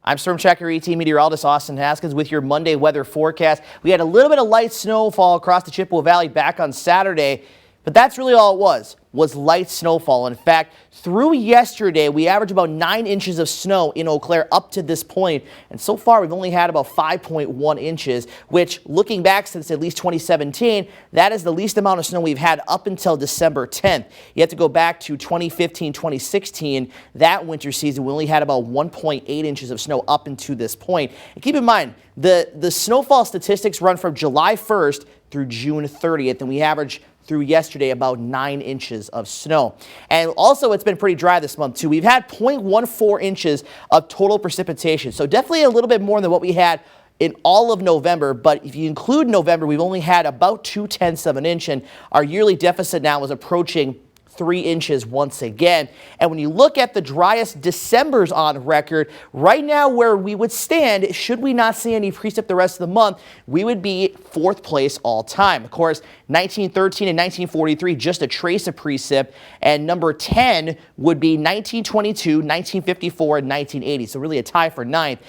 I'm Storm Tracker ET meteorologist Austin Haskins with your Monday weather forecast. We had a little bit of light snowfall across the Chippewa Valley back on Saturday, but that's really all it was light snowfall. In fact, through yesterday, we averaged about 9 inches of snow in Eau Claire up to this point. And so far, we've only had about 5.1 inches, which looking back since at least 2017, that is the least amount of snow we've had up until December 10th. You have to go back to 2015, 2016. That winter season, we only had about 1.8 inches of snow up into this point. And keep in mind, the snowfall statistics run from July 1st through June 30th, and we average through yesterday about 9 inches of snow. And also, it's been pretty dry this month too. We've had 0.14 inches of total precipitation, so definitely a little bit more than what we had in all of November. But if you include November, we've only had about 0.2 of an inch, and our yearly deficit now is approaching 3 inches once again. And when you look at the driest Decembers on record, right now where we would stand, should we not see any precip the rest of the month, we would be 4th place all time. Of course, 1913 and 1943, just a trace of precip, and number 10 would be 1922, 1954, and 1980, so really a tie for 9th.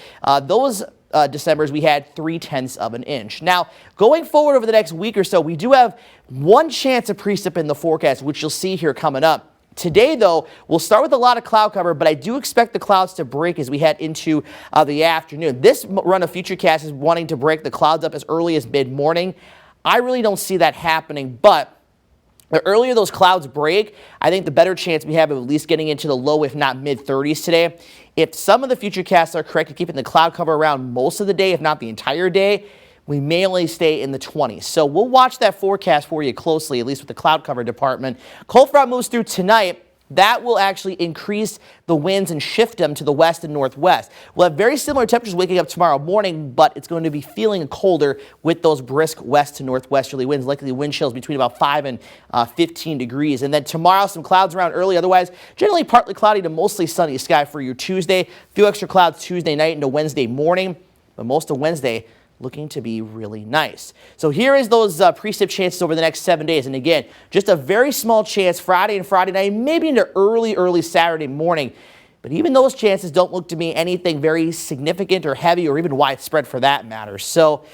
Those Decembers, we had 0.3 of an inch. Now, going forward over the next week or so, we do have one chance of precip in the forecast, which you'll see here coming up. Today, though, we'll start with a lot of cloud cover, but I do expect the clouds to break as we head into the afternoon. This run of Futurecast is wanting to break the clouds up as early as mid-morning. I really don't see that happening, but the earlier those clouds break, I think the better chance we have of at least getting into the low, if not mid-30s today. If some of the Futurecasts are correct in keeping the cloud cover around most of the day, if not the entire day, we may only stay in the 20s. So we'll watch that forecast for you closely, at least with the cloud cover department. Cold front moves through tonight. That will actually increase the winds and shift them to the west and northwest. We'll have very similar temperatures waking up tomorrow morning, but it's going to be feeling colder with those brisk west to northwesterly winds, likely wind chills between about 5 and 15 degrees. And then tomorrow, some clouds around early. Otherwise, generally partly cloudy to mostly sunny sky for your Tuesday. A few extra clouds Tuesday night into Wednesday morning, but most of Wednesday looking to be really nice. So here is those precip chances over the next 7 days. And again, just a very small chance Friday and Friday night, maybe into early Saturday morning. But even those chances don't look to me anything very significant or heavy or even widespread for that matter. So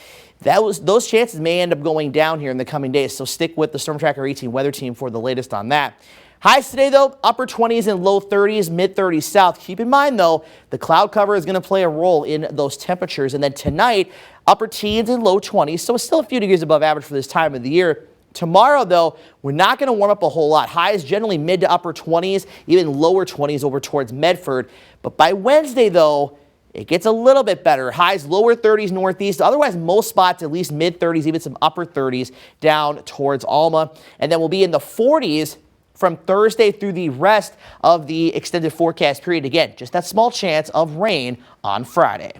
those chances may end up going down here in the coming days. So stick with the Storm Tracker 18 weather team for the latest on that. Highs today, though, upper 20s and low 30s, mid-30s south. Keep in mind, though, the cloud cover is going to play a role in those temperatures. And then tonight, upper teens and low 20s, so it's still a few degrees above average for this time of the year. Tomorrow, though, we're not going to warm up a whole lot. Highs generally mid to upper 20s, even lower 20s over towards Medford. But by Wednesday, though, it gets a little bit better. Highs lower 30s northeast. Otherwise, most spots at least mid-30s, even some upper 30s down towards Alma. And then we'll be in the 40s from Thursday through the rest of the extended forecast period. Again, just that small chance of rain on Friday.